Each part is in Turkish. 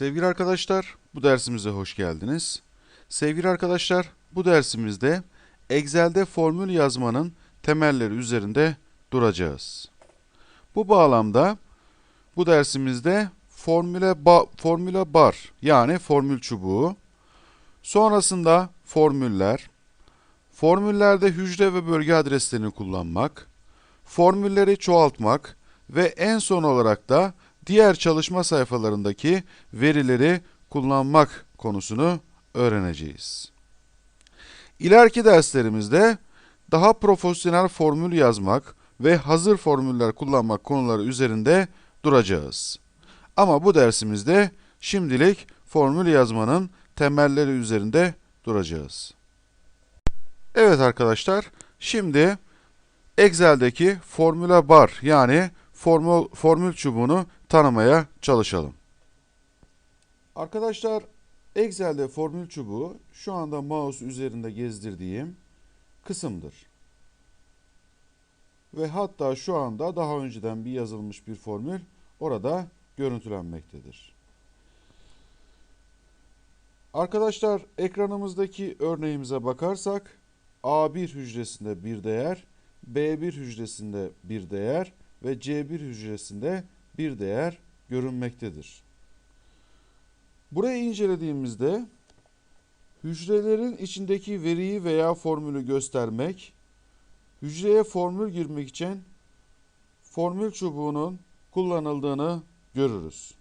Sevgili arkadaşlar, bu dersimize hoş geldiniz. Sevgili arkadaşlar, bu dersimizde Excel'de formül yazmanın temelleri üzerinde duracağız. Bu bağlamda bu dersimizde formüle bar yani formül çubuğu, sonrasında formüller, formüllerde hücre ve bölge adreslerini kullanmak, formülleri çoğaltmak ve en son olarak da diğer çalışma sayfalarındaki verileri kullanmak konusunu öğreneceğiz. İleriki derslerimizde daha profesyonel formül yazmak ve hazır formüller kullanmak konuları üzerinde duracağız. Ama bu dersimizde şimdilik formül yazmanın temelleri üzerinde duracağız. Evet arkadaşlar, şimdi Excel'deki formüle bar yani formül çubuğunu tanımaya çalışalım. Arkadaşlar, Excel'de formül çubuğu şu anda mouse üzerinde gezdirdiğim kısımdır. Ve hatta şu anda daha önceden bir yazılmış bir formül orada görüntülenmektedir. Arkadaşlar, ekranımızdaki örneğimize bakarsak A1 hücresinde bir değer, B1 hücresinde bir değer ve C1 hücresinde bir değer görünmektedir. Burayı incelediğimizde hücrelerin içindeki veriyi veya formülü göstermek, hücreye formül girmek için formül çubuğunun kullanıldığını görürüz.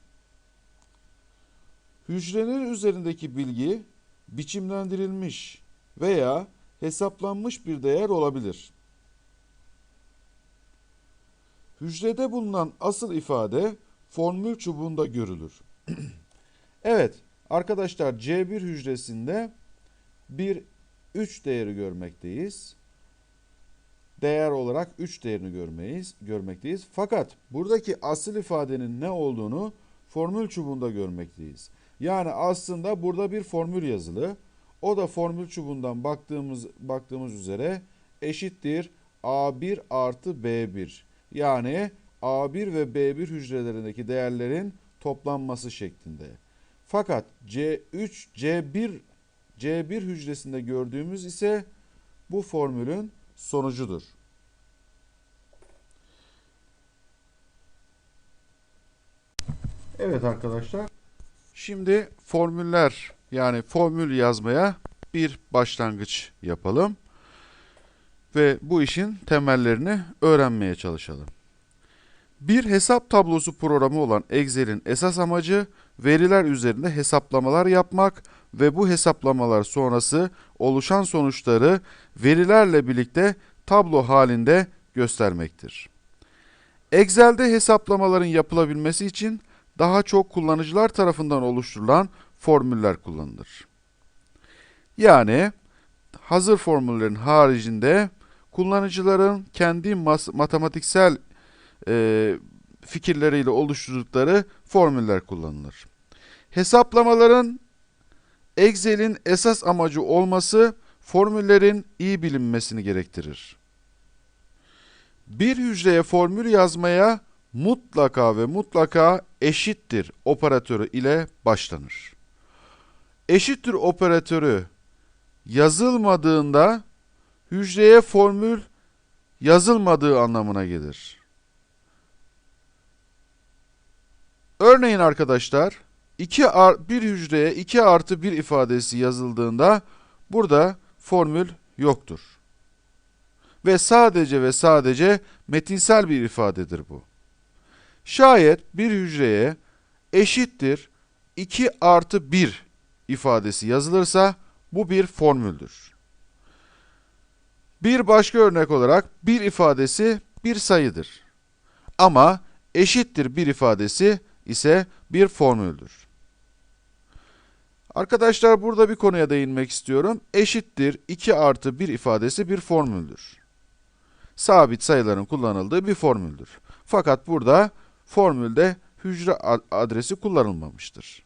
Hücrenin üzerindeki bilgi biçimlendirilmiş veya hesaplanmış bir değer olabilir. Hücrede bulunan asıl ifade formül çubuğunda görülür. Evet, arkadaşlar C1 hücresinde bir 3 değeri görmekteyiz. Değer olarak 3 değerini görmekteyiz. Fakat buradaki asıl ifadenin ne olduğunu formül çubuğunda görmekteyiz. Yani aslında burada bir formül yazılı. O da formül çubuğundan baktığımız üzere eşittir A1 artı B1. Yani A1 ve B1 hücrelerindeki değerlerin toplanması şeklinde. Fakat C1 hücresinde gördüğümüz ise bu formülün sonucudur. Evet arkadaşlar, şimdi formüller yani formül yazmaya bir başlangıç yapalım ve bu işin temellerini öğrenmeye çalışalım. Bir hesap tablosu programı olan Excel'in esas amacı veriler üzerinde hesaplamalar yapmak ve bu hesaplamalar sonrası oluşan sonuçları verilerle birlikte tablo halinde göstermektir. Excel'de hesaplamaların yapılabilmesi için daha çok kullanıcılar tarafından oluşturulan formüller kullanılır. Yani hazır formüllerin haricinde kullanıcıların kendi matematiksel fikirleriyle oluşturdukları formüller kullanılır. Hesaplamaların Excel'in esas amacı olması formüllerin iyi bilinmesini gerektirir. Bir hücreye formül yazmaya mutlaka ve mutlaka eşittir operatörü ile başlanır. Eşittir operatörü yazılmadığında hücreye formül yazılmadığı anlamına gelir. Örneğin arkadaşlar, bir hücreye 2 artı 1 ifadesi yazıldığında burada formül yoktur. Ve sadece metinsel bir ifadedir bu. Şayet bir hücreye eşittir 2 artı 1 ifadesi yazılırsa bu bir formüldür. Bir başka örnek olarak 1 ifadesi bir sayıdır. Ama eşittir 1 ifadesi ise bir formüldür. Arkadaşlar burada bir konuya değinmek istiyorum. Eşittir 2 artı 1 ifadesi bir formüldür. Sabit sayıların kullanıldığı bir formüldür. Fakat burada formülde hücre adresi kullanılmamıştır.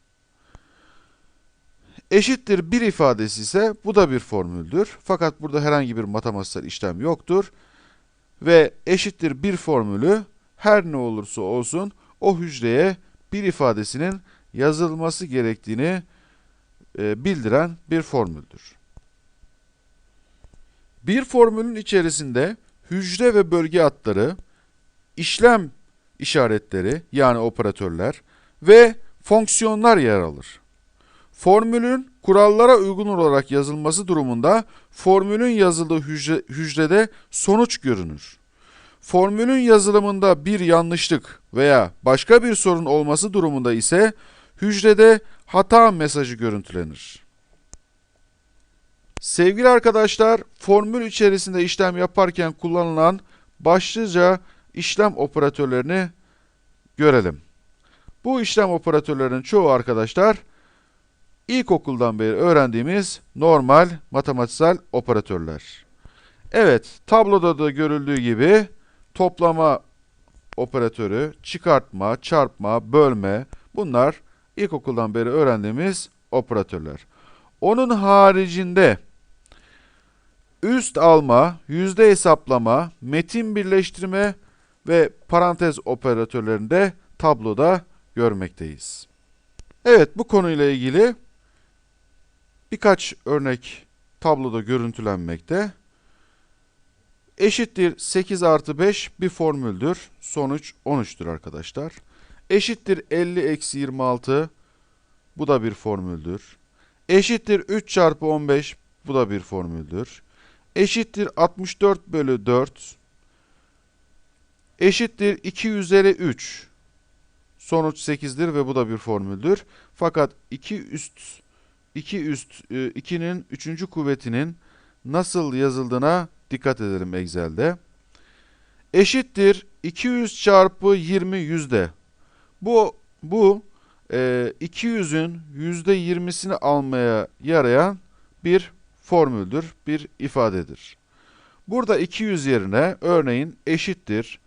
Eşittir 1 ifadesi ise bu da bir formüldür. Fakat burada herhangi bir matematiksel işlem yoktur. Ve eşittir 1 formülü her ne olursa olsun o hücreye 1 ifadesinin yazılması gerektiğini bildiren bir formüldür. Bir formülün içerisinde hücre ve bölge adları, işlem işaretleri yani operatörler ve fonksiyonlar yer alır. Formülün kurallara uygun olarak yazılması durumunda formülün yazıldığı hücrede sonuç görünür. Formülün yazılımında bir yanlışlık veya başka bir sorun olması durumunda ise hücrede hata mesajı görüntülenir. Sevgili arkadaşlar, formül içerisinde işlem yaparken kullanılan başlıca işlem operatörlerini görelim. Bu işlem operatörlerinin çoğu arkadaşlar ilkokuldan beri öğrendiğimiz normal matematiksel operatörler. Evet, tabloda da görüldüğü gibi toplama operatörü, çıkartma, çarpma, bölme bunlar ilkokuldan beri öğrendiğimiz operatörler. Onun haricinde üst alma, yüzde hesaplama, metin birleştirme ve parantez operatörlerini de tabloda görmekteyiz. Evet, bu konuyla ilgili birkaç örnek tabloda görüntülenmekte. Eşittir 8 artı 5 bir formüldür. Sonuç 13'tür arkadaşlar. Eşittir 50 eksi 26 bu da bir formüldür. Eşittir 3 çarpı 15 bu da bir formüldür. Eşittir 64 bölü 4 eşittir 2 üzeri 3. Sonuç 8'dir ve bu da bir formüldür. Fakat 2'nin 3. kuvvetinin nasıl yazıldığına dikkat edelim Excel'de. Eşittir 200 çarpı 20 yüzde. Bu 200'ün %20'sini almaya yarayan bir formüldür, bir ifadedir. Burada 200 yerine örneğin eşittir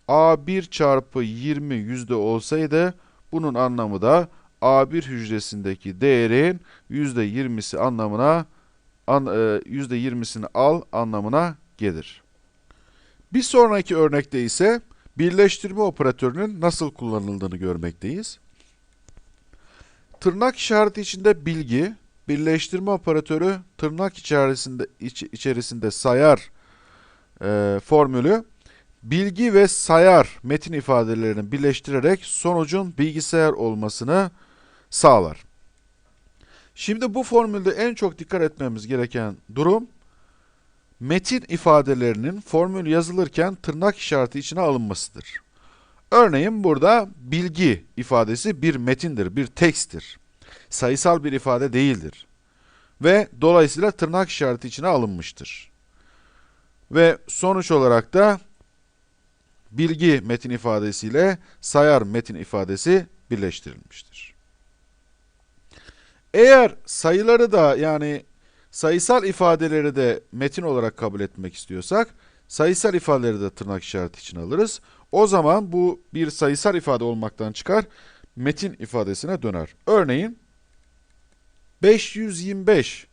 A1 çarpı 20 yüzde olsaydı bunun anlamı da A1 hücresindeki değerin %20'si anlamına %20'sini al anlamına gelir. Bir sonraki örnekte ise birleştirme operatörünün nasıl kullanıldığını görmekteyiz. Tırnak işareti içinde bilgi, birleştirme operatörü tırnak içerisinde sayar formülü, bilgi ve sayar metin ifadelerini birleştirerek sonucun bilgisayar olmasını sağlar. Şimdi bu formülde en çok dikkat etmemiz gereken durum, metin ifadelerinin formül yazılırken tırnak işareti içine alınmasıdır. Örneğin burada bilgi ifadesi bir metindir, bir teksttir. Sayısal bir ifade değildir. Ve dolayısıyla tırnak işareti içine alınmıştır. Ve sonuç olarak da bilgi metin ifadesiyle sayar metin ifadesi birleştirilmiştir. Eğer sayıları da yani sayısal ifadeleri de metin olarak kabul etmek istiyorsak, sayısal ifadeleri de tırnak işareti içine alırız. O zaman bu bir sayısal ifade olmaktan çıkar, metin ifadesine döner. Örneğin 525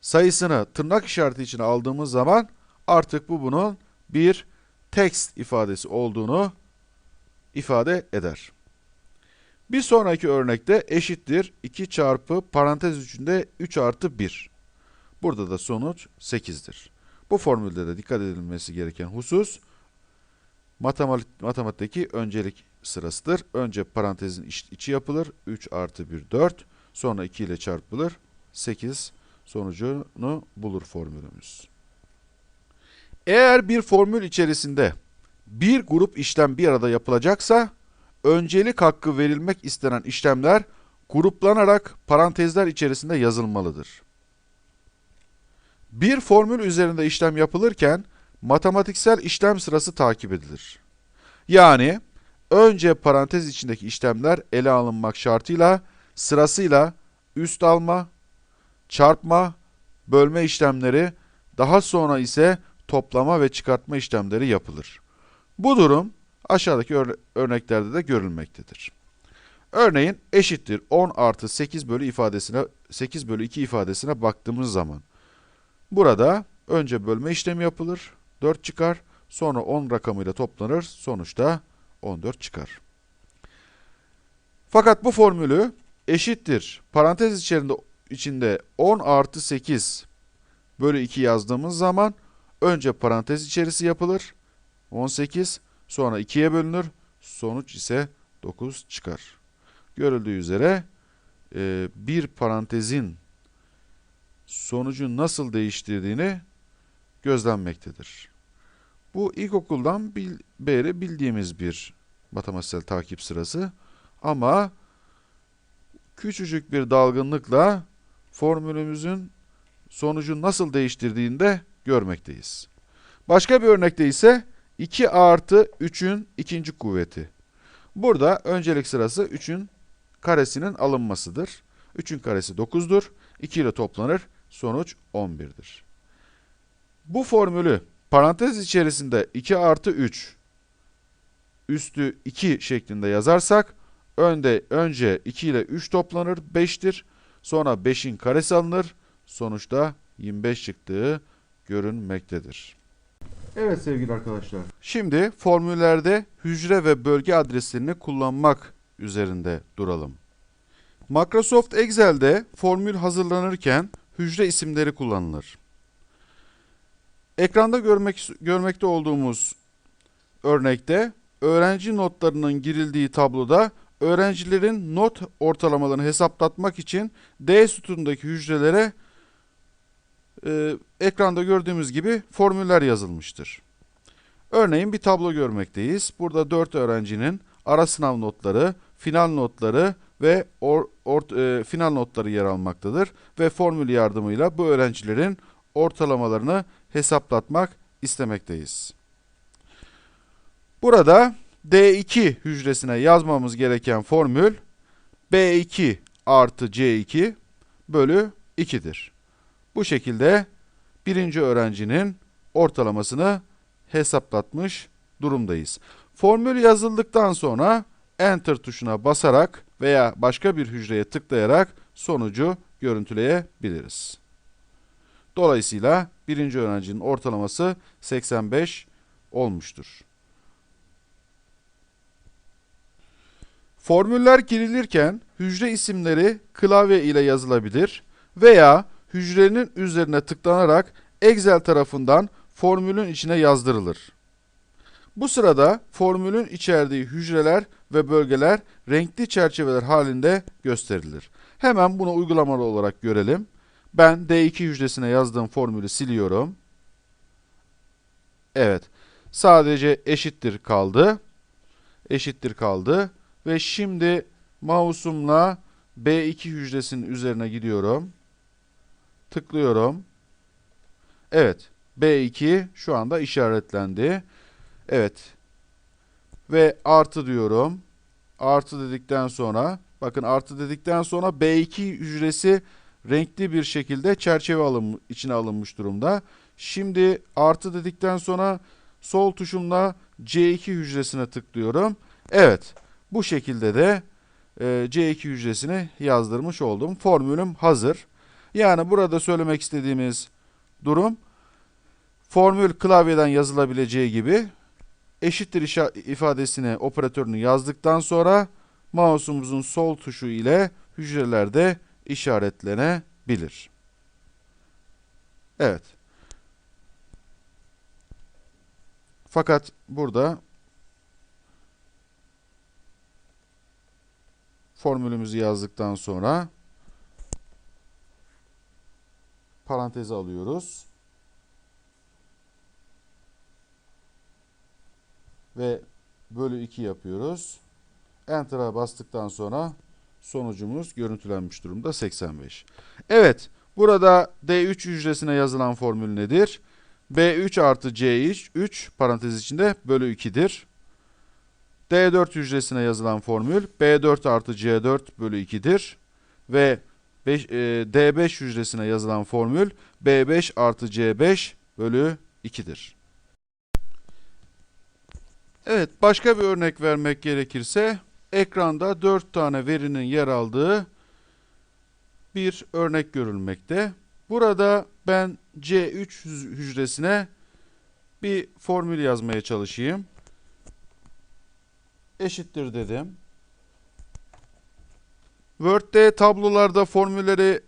sayısını tırnak işareti içine aldığımız zaman artık bunun bir text ifadesi olduğunu ifade eder. Bir sonraki örnekte eşittir 2 çarpı parantez içinde 3 artı 1. Burada da sonuç 8'dir. Bu formülde de dikkat edilmesi gereken husus matematikteki öncelik sırasıdır. Önce parantezin içi yapılır. 3 artı 1 4. Sonra 2 ile çarpılır. 8 sonucunu bulur formülümüz. Eğer bir formül içerisinde bir grup işlem bir arada yapılacaksa, öncelik hakkı verilmek istenen işlemler gruplanarak parantezler içerisinde yazılmalıdır. Bir formül üzerinde işlem yapılırken matematiksel işlem sırası takip edilir. Yani önce parantez içindeki işlemler ele alınmak şartıyla sırasıyla üst alma, çarpma, bölme işlemleri, daha sonra ise toplama ve çıkartma işlemleri yapılır. Bu durum aşağıdaki örneklerde de görülmektedir. Örneğin eşittir 10 artı 8 bölü 2 ifadesine baktığımız zaman burada önce bölme işlemi yapılır, 4 çıkar, sonra 10 rakamıyla toplanır, sonuçta 14 çıkar. Fakat bu formülü eşittir parantez içinde 10 artı 8 bölü 2 yazdığımız zaman önce parantez içerisi yapılır. 18 sonra 2'ye bölünür. Sonuç ise 9 çıkar. Görüldüğü üzere bir parantezin sonucu nasıl değiştirdiğini gözlenmektedir. Bu ilkokuldan beri bildiğimiz bir matematiksel takip sırası ama küçücük bir dalgınlıkla formülümüzün sonucu nasıl değiştirdiğini de görmekteyiz. Başka bir örnekte ise 2 artı 3'ün ikinci kuvveti. Burada öncelik sırası 3'ün karesinin alınmasıdır. 3'ün karesi 9'dur. 2 ile toplanır. Sonuç 11'dir. Bu formülü parantez içerisinde 2 artı 3 üstü 2 şeklinde yazarsak önce 2 ile 3 toplanır 5'tir. Sonra 5'in karesi alınır. Sonuçta 25 çıktığı görünmektedir. Evet sevgili arkadaşlar. Şimdi formüllerde hücre ve bölge adreslerini kullanmak üzerinde duralım. Microsoft Excel'de formül hazırlanırken hücre isimleri kullanılır. Ekranda görmekte olduğumuz örnekte öğrenci notlarının girildiği tabloda öğrencilerin not ortalamalarını hesaplatmak için D sütunundaki hücrelere ekranda gördüğümüz gibi formüller yazılmıştır. Örneğin bir tablo görmekteyiz. Burada 4 öğrencinin ara sınav notları, final notları ve final notları yer almaktadır. Ve formül yardımıyla bu öğrencilerin ortalamalarını hesaplatmak istemekteyiz. Burada D2 hücresine yazmamız gereken formül B2 artı C2 bölü 2'dir. Bu şekilde birinci öğrencinin ortalamasını hesaplatmış durumdayız. Formül yazıldıktan sonra Enter tuşuna basarak veya başka bir hücreye tıklayarak sonucu görüntüleyebiliriz. Dolayısıyla birinci öğrencinin ortalaması 85 olmuştur. Formüller girilirken hücre isimleri klavye ile yazılabilir veya hücrenin üzerine tıklanarak Excel tarafından formülün içine yazdırılır. Bu sırada formülün içerdiği hücreler ve bölgeler renkli çerçeveler halinde gösterilir. Hemen bunu uygulamalı olarak görelim. Ben D2 hücresine yazdığım formülü siliyorum. Evet. Sadece eşittir kaldı. Eşittir kaldı. Ve şimdi mouse'umla B2 hücresinin üzerine gidiyorum. Tıklıyorum. Evet. B2 şu anda işaretlendi. Evet. Ve artı diyorum. Artı dedikten sonra, bakın artı dedikten sonra B2 hücresi renkli bir şekilde çerçeve içine alınmış durumda. Şimdi artı dedikten sonra sol tuşumla C2 hücresine tıklıyorum. Evet. Bu şekilde de C2 hücresini yazdırmış oldum. Formülüm hazır. Yani burada söylemek istediğimiz durum, formül klavyeden yazılabileceği gibi eşittir ifadesini, operatörünü yazdıktan sonra mouse'umuzun sol tuşu ile hücrelerde işaretlenebilir. Evet. Fakat burada formülümüzü yazdıktan sonra paranteze alıyoruz. Ve bölü 2 yapıyoruz. Enter'a bastıktan sonra sonucumuz görüntülenmiş durumda 85. Evet, burada D3 hücresine yazılan formül nedir? B3 artı C3 parantez içinde bölü 2'dir. D4 hücresine yazılan formül B4 artı C4 bölü 2'dir. Ve D5 hücresine yazılan formül B5 artı C5 bölü 2'dir. Evet, başka bir örnek vermek gerekirse, ekranda 4 tane verinin yer aldığı bir örnek görülmekte. Burada ben C3 hücresine bir formül yazmaya çalışayım. Eşittir dedim. Word'de tablolarda formülleri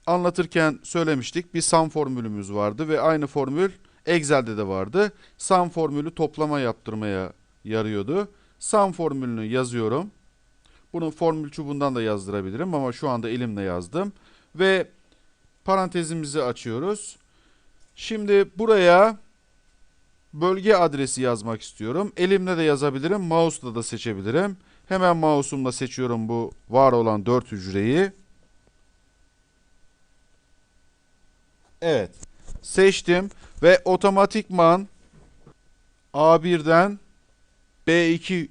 anlatırken söylemiştik. Bir sum formülümüz vardı ve aynı formül Excel'de de vardı. Sum formülü toplama yaptırmaya yarıyordu. Sum formülünü yazıyorum. Bunu formül çubuğundan da yazdırabilirim ama şu anda elimle yazdım. Ve parantezimizi açıyoruz. Şimdi buraya bölge adresi yazmak istiyorum. Elimle de yazabilirim, mouse'la da seçebilirim. Hemen mouse'umla seçiyorum bu var olan 4 hücreyi. Evet, seçtim ve otomatikman A1'den B2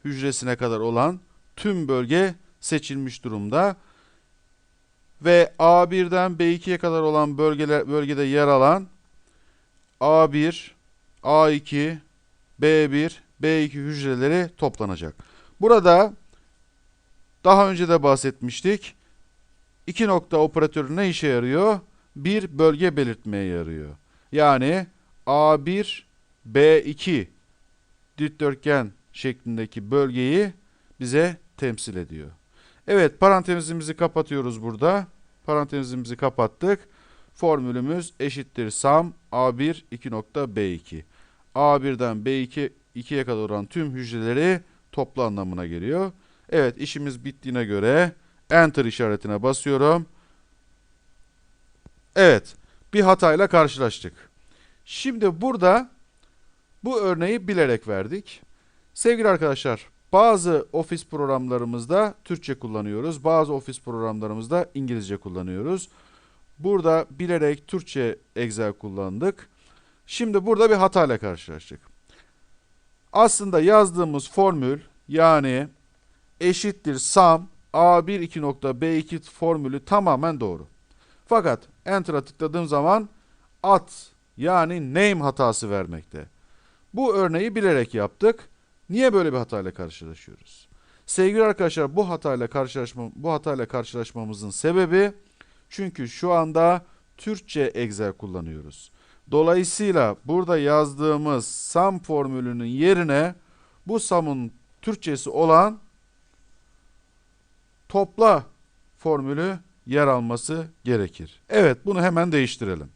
hücresine kadar olan tüm bölge seçilmiş durumda. Ve A1'den B2'ye kadar olan bölgede yer alan A1, A2, B1, B2 hücreleri toplanacak. Burada daha önce de bahsetmiştik. İki nokta operatörü ne işe yarıyor? Bir bölge belirtmeye yarıyor. Yani A1, B2 dikdörtgen şeklindeki bölgeyi bize temsil ediyor. Evet, parantezimizi kapatıyoruz burada. Parantezimizi kapattık. Formülümüz eşittir sum A1 2.B2. A1'den B2'ye kadar olan tüm hücreleri topla anlamına geliyor. Evet, işimiz bittiğine göre Enter işaretine basıyorum. Evet, bir hatayla karşılaştık. Şimdi burada bu örneği bilerek verdik. Sevgili arkadaşlar, bazı Office programlarımızda Türkçe kullanıyoruz. Bazı Office programlarımızda İngilizce kullanıyoruz. Burada bilerek Türkçe Excel kullandık. Şimdi burada bir hatayla karşılaştık. Aslında yazdığımız formül yani eşittir sum A1 2.B2 formülü tamamen doğru. Fakat Enter'a tıkladığım zaman ad yani name hatası vermekte. Bu örneği bilerek yaptık. Niye böyle bir hatayla karşılaşıyoruz? Sevgili arkadaşlar, bu hatayla karşılaşmamızın sebebi çünkü şu anda Türkçe Excel kullanıyoruz. Dolayısıyla burada yazdığımız sum formülünün yerine bu sum'un Türkçesi olan topla formülü yer alması gerekir. Evet, bunu hemen değiştirelim.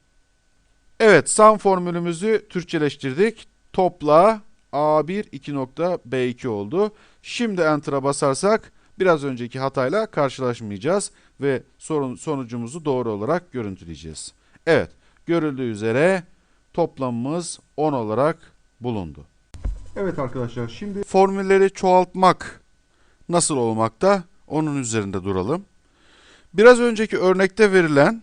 Evet, sum formülümüzü Türkçeleştirdik. Topla A1 2.B2 oldu. Şimdi Enter'a basarsak biraz önceki hatayla karşılaşmayacağız ve sonucumuzu doğru olarak görüntüleyeceğiz. Evet, görüldüğü üzere toplamımız 10 olarak bulundu. Evet arkadaşlar, şimdi formülleri çoğaltmak nasıl olmakta? Onun üzerinde duralım. Biraz önceki örnekte verilen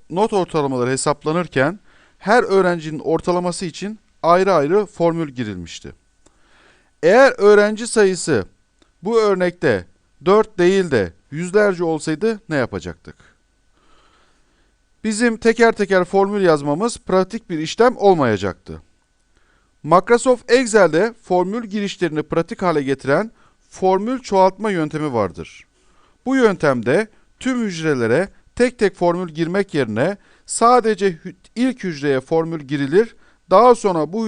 not ortalamaları hesaplanırken her öğrencinin ortalaması için ayrı ayrı formül girilmişti. Eğer öğrenci sayısı bu örnekte 4 değil de yüzlerce olsaydı ne yapacaktık? Bizim teker teker formül yazmamız pratik bir işlem olmayacaktı. Microsoft Excel'de formül girişlerini pratik hale getiren formül çoğaltma yöntemi vardır. Bu yöntemde tüm hücrelere tek tek formül girmek yerine sadece ilk hücreye formül girilir, daha sonra bu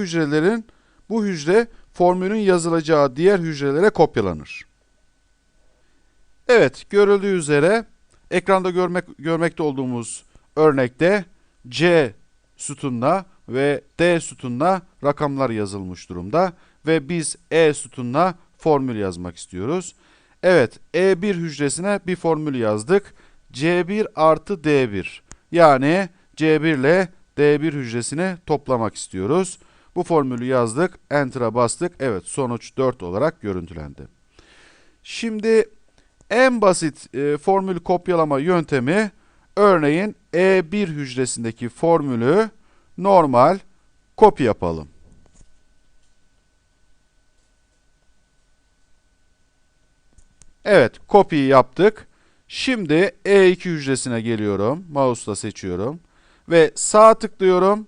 hücre formülün yazılacağı diğer hücrelere kopyalanır. Evet, görüldüğü üzere ekranda görmekte olduğumuz örnekte C sütununa ve D sütununa rakamlar yazılmış durumda ve biz E sütununa formül yazmak istiyoruz. Evet, E1 hücresine bir formül yazdık. C1 artı D1 yani C1 ile D1 hücresini toplamak istiyoruz. Bu formülü yazdık, Enter'a bastık. Evet, sonuç 4 olarak görüntülendi. Şimdi en basit formül kopyalama yöntemi, örneğin E1 hücresindeki formülü normal kopya yapalım. Evet, kopya yaptık. Şimdi E2 hücresine geliyorum. Mouse'la seçiyorum. Ve sağ tıklıyorum.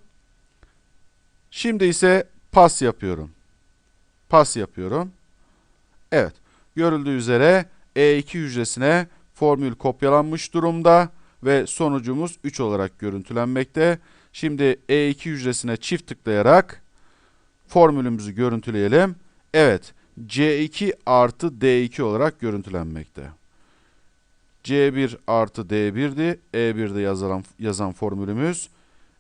Şimdi ise pas yapıyorum. Pas yapıyorum. Evet, görüldüğü üzere E2 hücresine formül kopyalanmış durumda ve sonucumuz 3 olarak görüntülenmekte. Şimdi E2 hücresine çift tıklayarak formülümüzü görüntüleyelim. Evet, C2 artı D2 olarak görüntülenmekte. C1 artı D1'di. E1'de yazan formülümüz.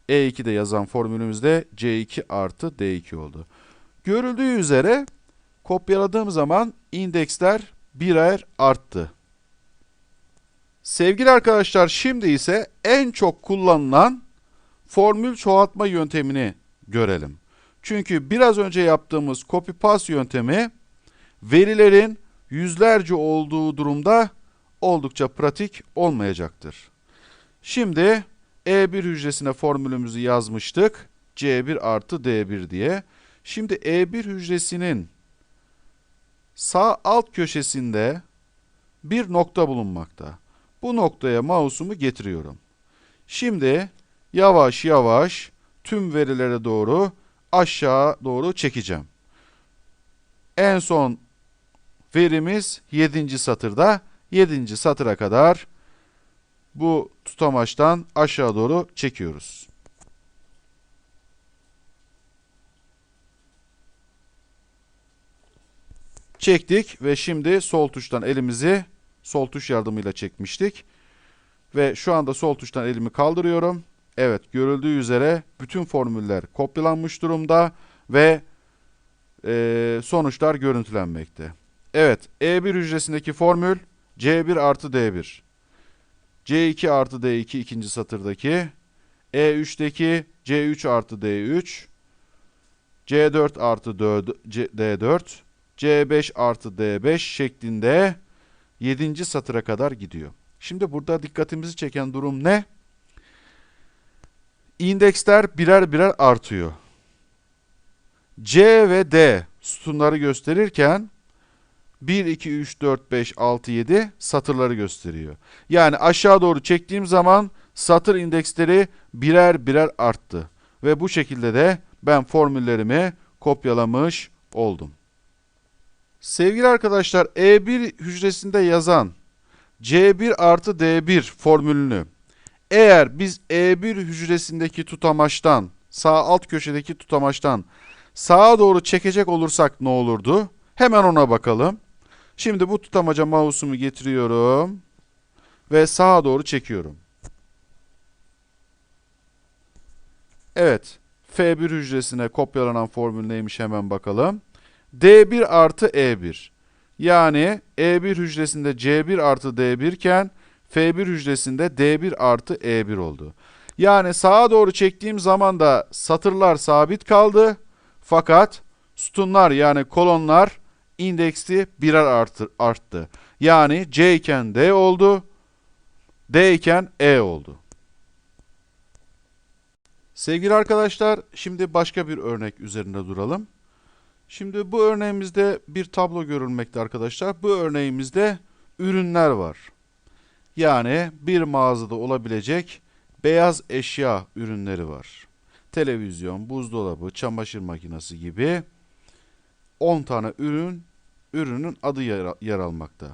E2'de yazan formülümüz de C2 artı D2 oldu. Görüldüğü üzere kopyaladığım zaman indeksler birer arttı. Sevgili arkadaşlar, şimdi ise en çok kullanılan formül çoğaltma yöntemini görelim. Çünkü biraz önce yaptığımız copy paste yöntemi verilerin yüzlerce olduğu durumda oldukça pratik olmayacaktır. Şimdi E1 hücresine formülümüzü yazmıştık. C1 artı D1 diye. Şimdi E1 hücresinin sağ alt köşesinde bir nokta bulunmakta. Bu noktaya mouse'umu getiriyorum. Şimdi yavaş yavaş tüm verilere doğru aşağı doğru çekeceğim. En son verimiz 7. satırda. 7. satıra kadar bu tutamaçtan aşağı doğru çekiyoruz. Çektik ve şimdi sol tuştan elimizi sol tuş yardımıyla çekmiştik. Ve şu anda sol tuştan elimi kaldırıyorum. Evet, görüldüğü üzere bütün formüller kopyalanmış durumda ve sonuçlar görüntülenmekte. Evet, E1 hücresindeki formül C1 artı D1. C2 artı D2 ikinci satırdaki. E3'teki C3 artı D3. C4 artı D4. C5 artı D5 şeklinde 7. satıra kadar gidiyor. Şimdi burada dikkatimizi çeken durum ne? İndeksler birer birer artıyor. C ve D sütunları gösterirken 1, 2, 3, 4, 5, 6, 7 satırları gösteriyor. Yani aşağı doğru çektiğim zaman satır indeksleri birer birer arttı. Ve bu şekilde de ben formüllerimi kopyalamış oldum. Sevgili arkadaşlar, E1 hücresinde yazan C1 artı D1 formülünü eğer biz E1 hücresindeki tutamaçtan, sağ alt köşedeki tutamaçtan sağa doğru çekecek olursak ne olurdu? Hemen ona bakalım. Şimdi bu tutamaca mouse'umu getiriyorum ve sağa doğru çekiyorum. Evet, F1 hücresine kopyalanan formül neymiş hemen bakalım. D1 artı E1. Yani E1 hücresinde C1 artı D1 iken F1 hücresinde D1 artı E1 oldu. Yani sağa doğru çektiğim zaman da satırlar sabit kaldı. Fakat sütunlar yani kolonlar indeksi birer arttı. Yani C iken D oldu, D iken E oldu. Sevgili arkadaşlar, şimdi başka bir örnek üzerinde duralım. Şimdi bu örneğimizde bir tablo görülmekte arkadaşlar. Bu örneğimizde ürünler var. Yani bir mağazada olabilecek beyaz eşya ürünleri var. Televizyon, buzdolabı, çamaşır makinesi gibi 10 tane ürünün adı yer almakta.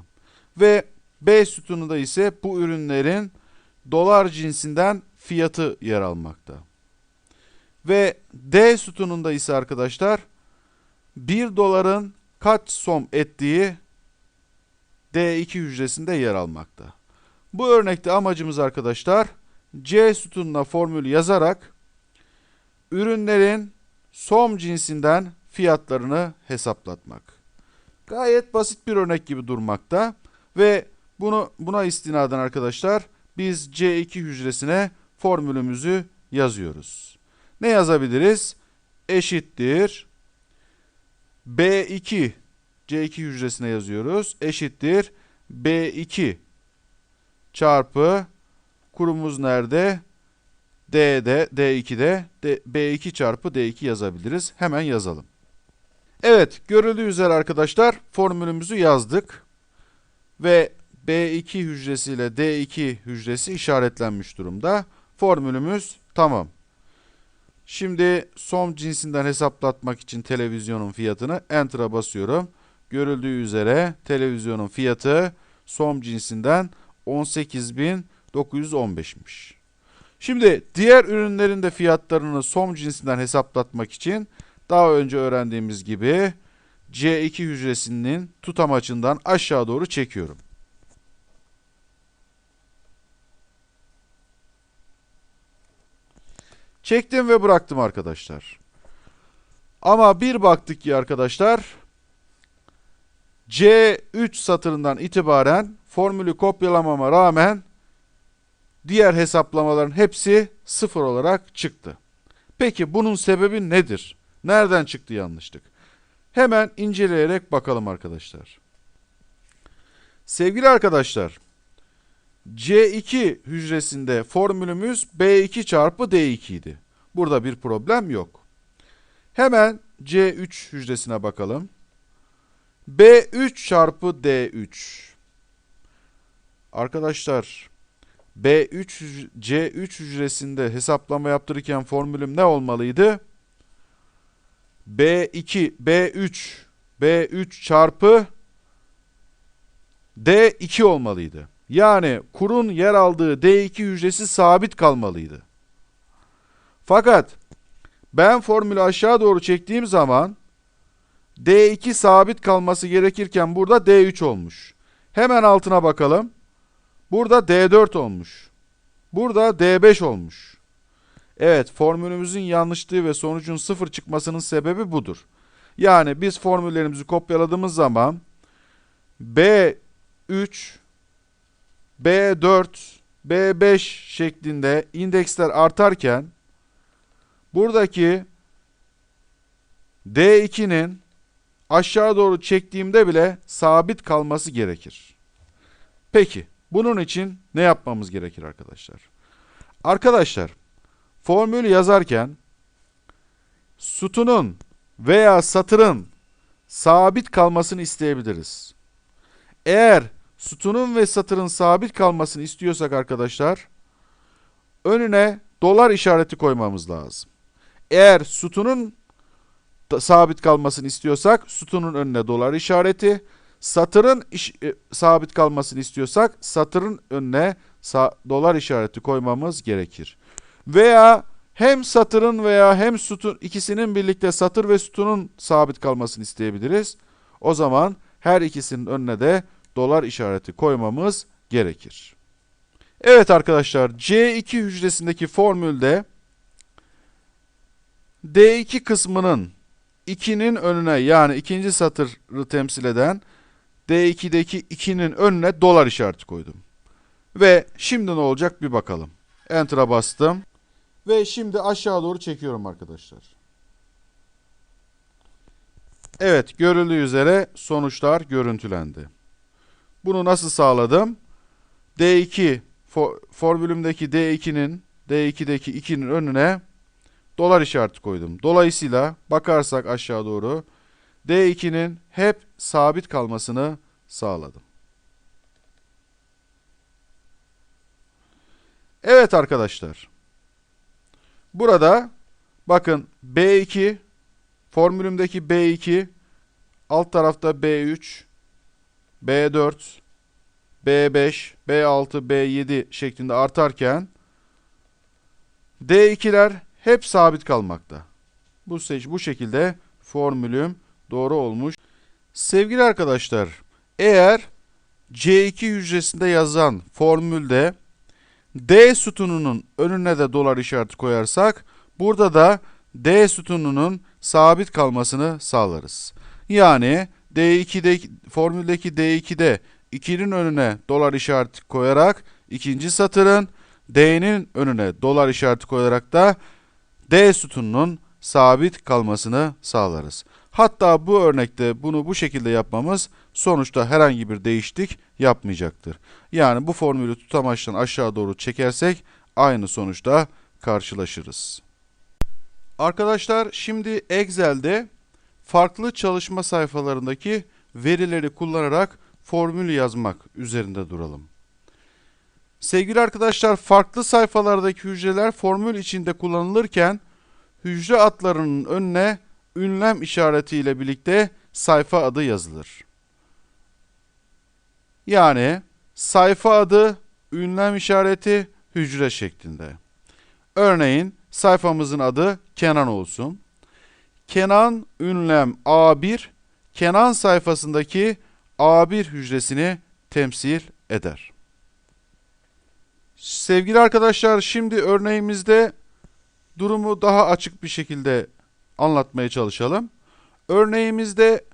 Ve B sütununda ise bu ürünlerin dolar cinsinden fiyatı yer almakta. Ve D sütununda ise arkadaşlar 1 doların kaç som ettiği D2 hücresinde yer almakta. Bu örnekte amacımız arkadaşlar C sütununa formül yazarak ürünlerin som cinsinden fiyatlarını hesaplatmak. Gayet basit bir örnek gibi durmakta ve buna istinaden arkadaşlar biz C2 hücresine formülümüzü yazıyoruz. Ne yazabiliriz? Eşittir B2 C2 hücresine yazıyoruz. Eşittir B2 çarpı kurumuz nerede? D'de, D2'de B2 çarpı D2 yazabiliriz. Hemen yazalım. Evet, görüldüğü üzere arkadaşlar formülümüzü yazdık. Ve B2 hücresi ile D2 hücresi işaretlenmiş durumda. Formülümüz tamam. Şimdi som cinsinden hesaplatmak için televizyonun fiyatını Enter'a basıyorum. Görüldüğü üzere televizyonun fiyatı som cinsinden 18.915'miş. Şimdi diğer ürünlerin de fiyatlarını som cinsinden hesaplatmak için daha önce öğrendiğimiz gibi C2 hücresinin tutamaçından aşağı doğru çekiyorum. Çektim ve bıraktım arkadaşlar. Ama bir baktık ki arkadaşlar C3 satırından itibaren formülü kopyalamama rağmen diğer hesaplamaların hepsi 0 olarak çıktı. Peki bunun sebebi nedir? Nereden çıktı yanlışlık? Hemen inceleyerek bakalım arkadaşlar. Sevgili arkadaşlar, C2 hücresinde formülümüz B2 çarpı D2 idi. Burada bir problem yok. Hemen C3 hücresine bakalım. B3 çarpı D3. Arkadaşlar, C3 hücresinde hesaplama yaptırırken formülüm ne olmalıydı? B3 çarpı D2 olmalıydı. Yani kurun yer aldığı D2 hücresi sabit kalmalıydı. Fakat ben formülü aşağı doğru çektiğim zaman D2 sabit kalması gerekirken burada D3 olmuş. Hemen altına bakalım. Burada D4 olmuş. Burada D5 olmuş. Evet, formülümüzün yanlışlığı ve sonucun 0 çıkmasının sebebi budur. Yani biz formüllerimizi kopyaladığımız zaman B3, B4, B5 şeklinde indeksler artarken buradaki D2'nin aşağı doğru çektiğimde bile sabit kalması gerekir. Peki, bunun için ne yapmamız gerekir arkadaşlar? Arkadaşlar, formülü yazarken sütunun veya satırın sabit kalmasını isteyebiliriz. Eğer sütunun ve satırın sabit kalmasını istiyorsak arkadaşlar, önüne dolar işareti koymamız lazım. Eğer sütunun sabit kalmasını istiyorsak sütunun önüne dolar işareti, satırın sabit kalmasını istiyorsak satırın önüne dolar işareti koymamız gerekir. Veya hem satırın veya hem sütun ikisinin birlikte satır ve sütunun sabit kalmasını isteyebiliriz. O zaman her ikisinin önüne de dolar işareti koymamız gerekir. Evet arkadaşlar, C2 hücresindeki formülde D2 kısmının 2'nin önüne, yani ikinci satırı temsil eden D2'deki 2'nin önüne dolar işareti koydum. Ve şimdi ne olacak bir bakalım. Enter'a bastım. Ve şimdi aşağı doğru çekiyorum arkadaşlar. Evet, görüldüğü üzere sonuçlar görüntülendi. Bunu nasıl sağladım? D2 formülümdeki D2'deki 2'nin önüne dolar işareti koydum. Dolayısıyla bakarsak aşağı doğru D2'nin hep sabit kalmasını sağladım. Evet arkadaşlar. Burada bakın B2 formülümdeki B2 alt tarafta B3, B4, B5, B6, B7 şeklinde artarken D2'ler hep sabit kalmakta. Bu şekilde formülüm doğru olmuş. Sevgili arkadaşlar, eğer C2 hücresinde yazan formülde D sütununun önüne de dolar işareti koyarsak, burada da D sütununun sabit kalmasını sağlarız. Yani formüldeki D2'de 2'nin önüne dolar işareti koyarak ikinci satırın D'nin önüne dolar işareti koyarak da D sütununun sabit kalmasını sağlarız. Hatta bu örnekte bunu bu şekilde yapmamız sonuçta herhangi bir değişiklik yapmayacaktır. Yani bu formülü tutamaçtan aşağı doğru çekersek aynı sonuçta karşılaşırız. Arkadaşlar, şimdi Excel'de farklı çalışma sayfalarındaki verileri kullanarak formül yazmak üzerinde duralım. Sevgili arkadaşlar, farklı sayfalardaki hücreler formül içinde kullanılırken hücre adlarının önüne ünlem işaretiyle birlikte sayfa adı yazılır. Yani sayfa adı, ünlem işareti, hücre şeklinde. Örneğin sayfamızın adı Kenan olsun. Kenan ünlem A1, Kenan sayfasındaki A1 hücresini temsil eder. Sevgili arkadaşlar, şimdi örneğimizde durumu daha açık bir şekilde anlatmaya çalışalım. Örneğimizde,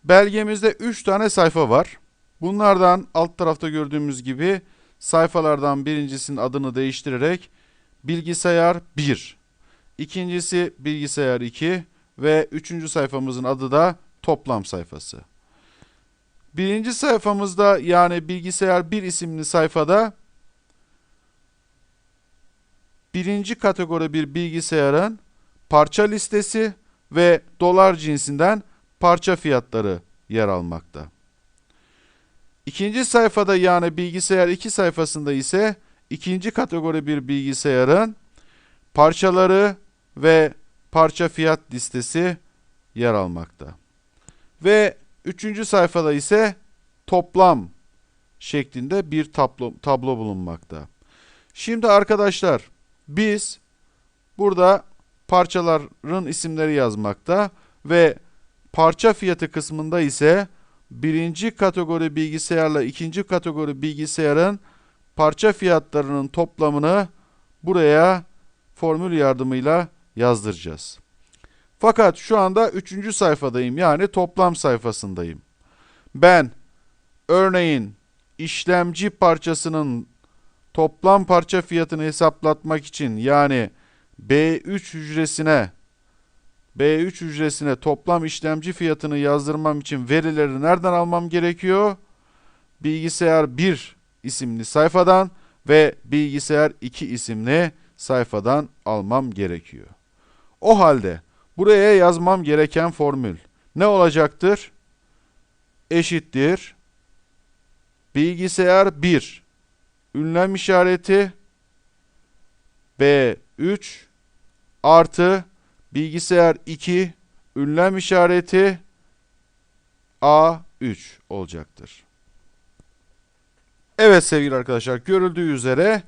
belgemizde 3 tane sayfa var. Bunlardan alt tarafta gördüğümüz gibi sayfalardan birincisinin adını değiştirerek bilgisayar 1, ikincisi bilgisayar 2 ve üçüncü sayfamızın adı da toplam sayfası. Birinci sayfamızda, yani bilgisayar 1 isimli sayfada birinci kategori bir bilgisayarın parça listesi ve dolar cinsinden parça fiyatları yer almakta. İkinci sayfada, yani bilgisayar 2 sayfasında ise ikinci kategori bir bilgisayarın parçaları ve parça fiyat listesi yer almakta. Ve üçüncü sayfada ise toplam şeklinde bir tablo bulunmakta. Şimdi arkadaşlar, biz burada parçaların isimleri yazmakta ve parça fiyatı kısmında ise birinci kategori bilgisayarla ikinci kategori bilgisayarın parça fiyatlarının toplamını buraya formül yardımıyla yazdıracağız. Fakat şu anda üçüncü sayfadayım, yani toplam sayfasındayım. Ben örneğin işlemci parçasının toplam parça fiyatını hesaplatmak için, yani B3 hücresine toplam işlemci fiyatını yazdırmam için verileri nereden almam gerekiyor? Bilgisayar 1 isimli sayfadan ve bilgisayar 2 isimli sayfadan almam gerekiyor. O halde buraya yazmam gereken formül ne olacaktır? Eşittir bilgisayar 1 ünlem işareti B3 artı bilgisayar 2 ünlem işareti A3 olacaktır. Evet sevgili arkadaşlar, görüldüğü üzere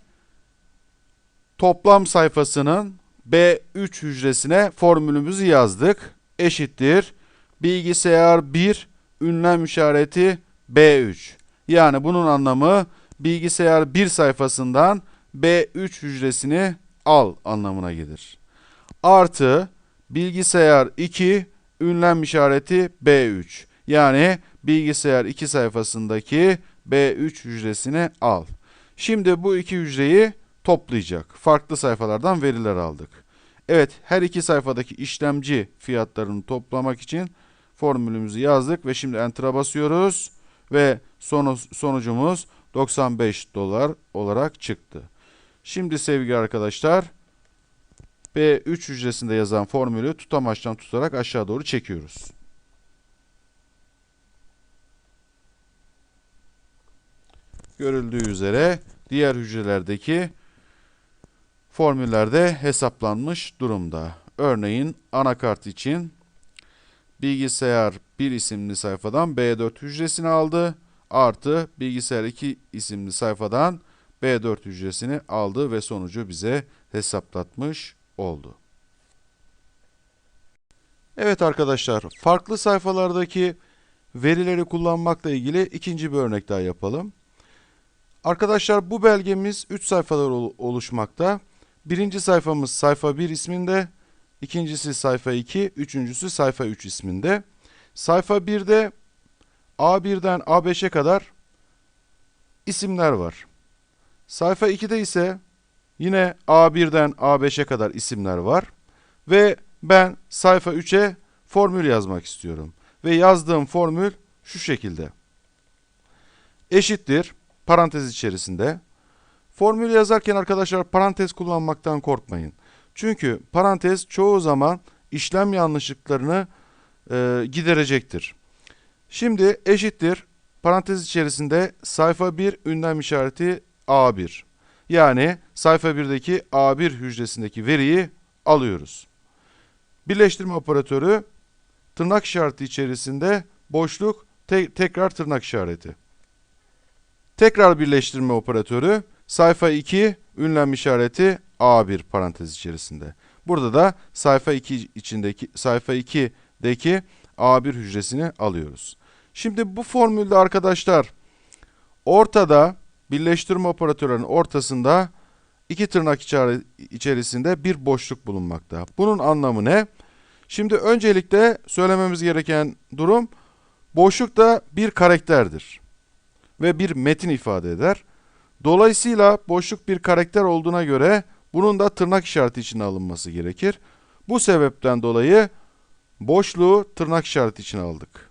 toplam sayfasının B3 hücresine formülümüzü yazdık. Eşittir bilgisayar 1 ünlem işareti B3. Yani bunun anlamı bilgisayar 1 sayfasından B3 hücresini al anlamına gelir. Artı bilgisayar 2 ünlem işareti B3. Yani bilgisayar 2 sayfasındaki B3 hücresini al. Şimdi bu iki hücreyi toplayacak. Farklı sayfalardan veriler aldık. Evet, her iki sayfadaki işlemci fiyatlarını toplamak için formülümüzü yazdık ve şimdi Enter'a basıyoruz ve sonucumuz $95 olarak çıktı. Şimdi sevgili arkadaşlar, B3 hücresinde yazan formülü tutamaçtan tutarak aşağı doğru çekiyoruz. Görüldüğü üzere diğer hücrelerdeki formüller de hesaplanmış durumda. Örneğin anakart için bilgisayar 1 isimli sayfadan B4 hücresini aldı. Artı bilgisayar 2 isimli sayfadan B4 hücresini aldı ve sonucu bize hesaplatmış oldu. Evet arkadaşlar, farklı sayfalardaki verileri kullanmakla ilgili ikinci bir örnek daha yapalım. Arkadaşlar, bu belgemiz 3 sayfalar oluşmakta. Birinci sayfamız sayfa 1 isminde, ikincisi sayfa 2, üçüncüsü sayfa 3 isminde. Sayfa 1'de A1'den A5'e kadar isimler var. Sayfa 2'de ise yine A1'den A5'e kadar isimler var. Ve ben sayfa 3'e formül yazmak istiyorum. Ve yazdığım formül şu şekilde. Eşittir, parantez içerisinde. Formül yazarken arkadaşlar parantez kullanmaktan korkmayın. Çünkü parantez çoğu zaman işlem yanlışlıklarını giderecektir. Şimdi eşittir, parantez içerisinde sayfa 1 ünlem işareti A1. Yani sayfa 1'deki A1 hücresindeki veriyi alıyoruz. Birleştirme operatörü tırnak işareti içerisinde boşluk tekrar tırnak işareti. Tekrar birleştirme operatörü sayfa 2 ünlem işareti A1 parantez içerisinde. Burada da sayfa 2'deki A1 hücresini alıyoruz. Şimdi bu formülde arkadaşlar ortada, birleştirme operatörünün ortasında iki tırnak içerisinde bir boşluk bulunmakta. Bunun anlamı ne? Şimdi öncelikle söylememiz gereken durum, boşluk da bir karakterdir ve bir metin ifade eder. Dolayısıyla boşluk bir karakter olduğuna göre bunun da tırnak işareti içine alınması gerekir. Bu sebepten dolayı boşluğu tırnak işareti içine aldık.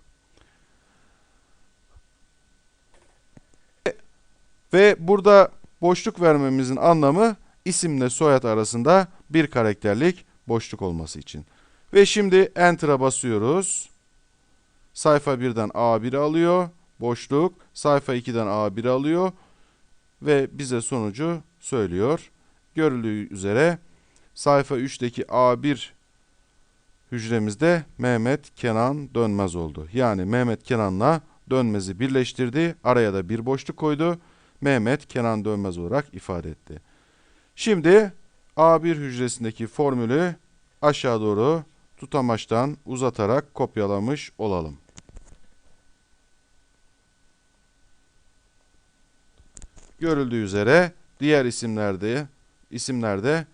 Ve burada boşluk vermemizin anlamı isimle soyad arasında bir karakterlik boşluk olması için. Ve şimdi Enter'a basıyoruz. Sayfa 1'den A1 alıyor. Boşluk. Sayfa 2'den A1 alıyor. Ve bize sonucu söylüyor. Görüldüğü üzere sayfa 3'teki A1 hücremizde Mehmet Kenan Dönmez oldu. Yani Mehmet Kenan'la Dönmez'i birleştirdi. Araya da bir boşluk koydu. Mehmet Kenan Dönmez olarak ifade etti. Şimdi A1 hücresindeki formülü aşağı doğru tutamaçtan uzatarak kopyalamış olalım. Görüldüğü üzere diğer isimlerde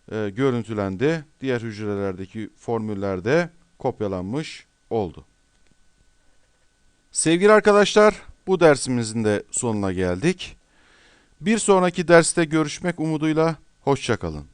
görüntülendi. Diğer hücrelerdeki formüller de kopyalanmış oldu. Sevgili arkadaşlar, bu dersimizin de sonuna geldik. Bir sonraki derste görüşmek umuduyla, hoşça kalın.